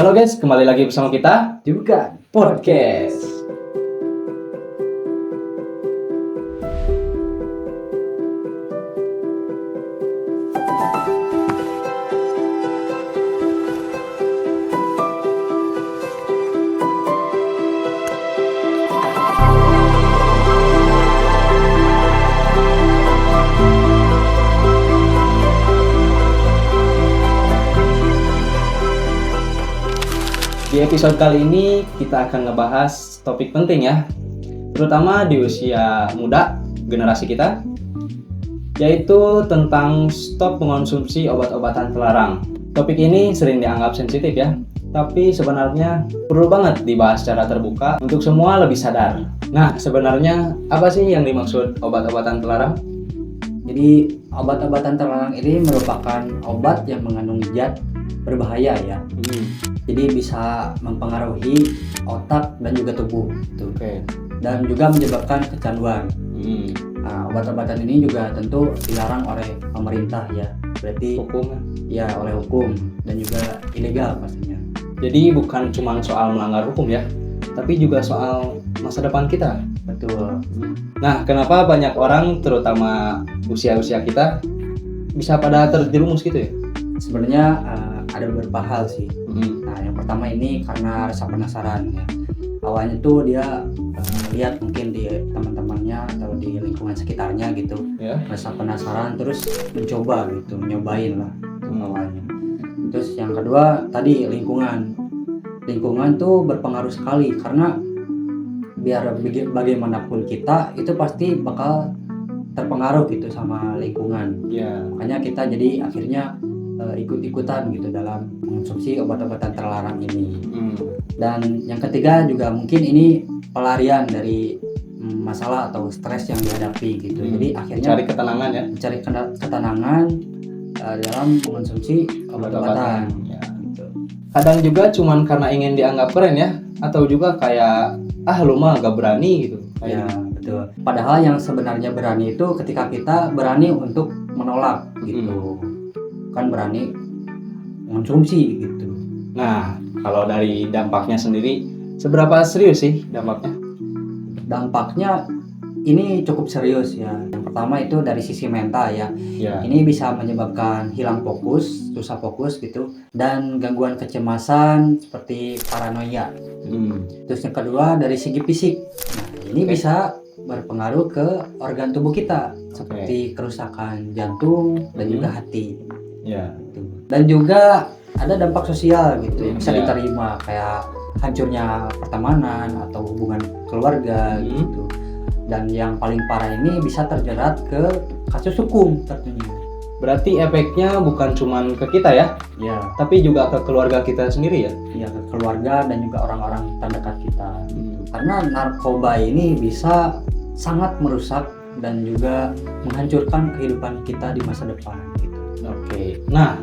Halo guys, kembali lagi bersama kita Juga Podcast. Di episode kali ini kita akan ngebahas topik penting ya, terutama di usia muda generasi kita, yaitu tentang stop mengonsumsi obat-obatan terlarang. Topik ini sering dianggap sensitif ya, tapi sebenarnya perlu banget dibahas secara terbuka untuk semua lebih sadar. Nah, sebenarnya apa sih yang dimaksud obat-obatan terlarang? Jadi obat-obatan terlarang ini merupakan obat yang mengandung zat berbahaya ya. Jadi bisa mempengaruhi otak dan juga tubuh gitu. Dan juga menyebabkan kecanduan. Nah, obat-obatan ini juga tentu dilarang oleh pemerintah ya. Berarti Hukum. ya oleh hukum dan juga ilegal pastinya. Jadi bukan cuma soal melanggar hukum ya, tapi juga soal masa depan kita. Betul. Nah, kenapa banyak orang, terutama usia-usia kita, bisa pada terjerumus gitu ya? Sebenarnya ada beberapa hal sih. Nah, yang pertama ini karena rasa penasaran ya. Awalnya tuh dia lihat mungkin di teman-temannya atau di lingkungan sekitarnya gitu. Ya. Rasa penasaran terus mencoba gitu, nyobain lah awalnya. Terus yang kedua tadi lingkungan. Lingkungan tuh berpengaruh sekali karena biar bagaimanapun kita itu pasti bakal terpengaruh gitu sama lingkungan. Ya. Makanya kita jadi akhirnya ikut-ikutan gitu dalam mengonsumsi obat-obatan terlarang ini. Dan yang ketiga juga mungkin ini pelarian dari masalah atau stres yang dihadapi gitu. Jadi akhirnya Cari ketenangan ya. mencari ketenangan dalam mengonsumsi obat-obatan. Ya. Gitu. Kadang juga cuman karena ingin dianggap keren ya, atau juga kayak lu mah gak berani gitu. Ya betul. Padahal yang sebenarnya berani itu ketika kita berani untuk menolak gitu. Kan berani mengonsumsi gitu. Nah, kalau dari dampaknya sendiri, seberapa serius sih dampaknya? Dampaknya ini cukup serius ya. Yang pertama itu dari sisi mental ya. Ya. Ini bisa menyebabkan hilang fokus, susah fokus gitu, dan gangguan kecemasan seperti paranoia. Terus yang kedua dari segi fisik. Nah, ini bisa berpengaruh ke organ tubuh kita seperti kerusakan jantung dan juga hati. Ya. Dan juga ada dampak sosial gitu yang bisa Ya. diterima kayak hancurnya pertemanan atau hubungan keluarga gitu. Dan yang paling parah ini bisa terjerat ke kasus hukum tentunya. Berarti efeknya bukan cuman ke kita ya, Ya, tapi juga ke keluarga kita sendiri ya. ya ke keluarga dan juga orang-orang terdekat kita. Karena narkoba ini bisa sangat merusak dan juga menghancurkan kehidupan kita di masa depan gitu. Oke. Nah,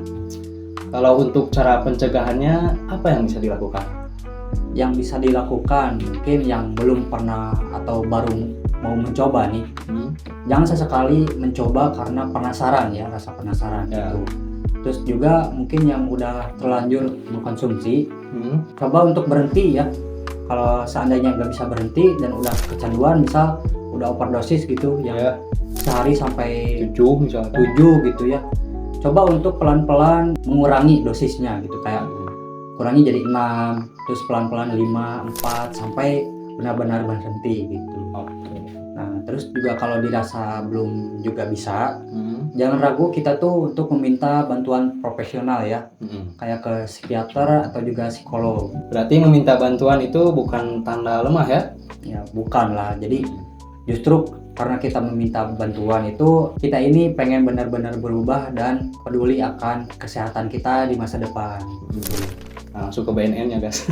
kalau untuk cara pencegahannya apa yang bisa dilakukan? Yang bisa dilakukan mungkin yang belum pernah atau baru mau mencoba nih, jangan sesekali mencoba karena penasaran ya, rasa penasaran gitu. Terus juga mungkin yang udah terlanjur mengkonsumsi, coba untuk berhenti ya. Kalau seandainya nggak bisa berhenti dan udah kecanduan, misal udah overdosis gitu yang sehari sampai 7 misalnya. 7 gitu ya, coba untuk pelan-pelan mengurangi dosisnya gitu, kayak kurangi jadi 6, terus pelan-pelan 5, 4 sampai benar-benar berhenti gitu. Nah, terus juga kalau dirasa belum juga bisa, jangan ragu kita tuh untuk meminta bantuan profesional ya, kayak ke psikiater atau juga psikolog. Berarti meminta bantuan itu bukan tanda lemah ya? Ya bukan lah, jadi justru karena kita meminta bantuan itu kita ini pengen benar-benar berubah dan peduli akan kesehatan kita di masa depan. Langsung ke BNN ya guys.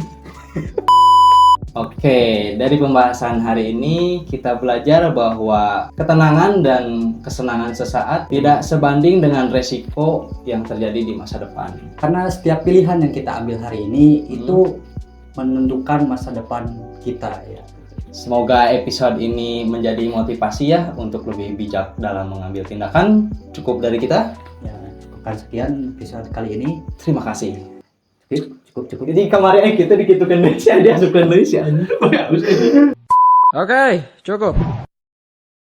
Oke, dari pembahasan hari ini kita belajar bahwa ketenangan dan kesenangan sesaat tidak sebanding dengan resiko yang terjadi di masa depan. Karena setiap pilihan yang kita ambil hari ini itu menentukan masa depan kita ya. Semoga episode ini menjadi motivasi ya untuk lebih bijak dalam mengambil tindakan. Cukup dari kita. Ya, cukupkan sekian episode kali ini. Terima kasih. Cukup. cukup. Jadi kemarin kita di Indonesia dia masuk ke Indonesia. Oke, cukup.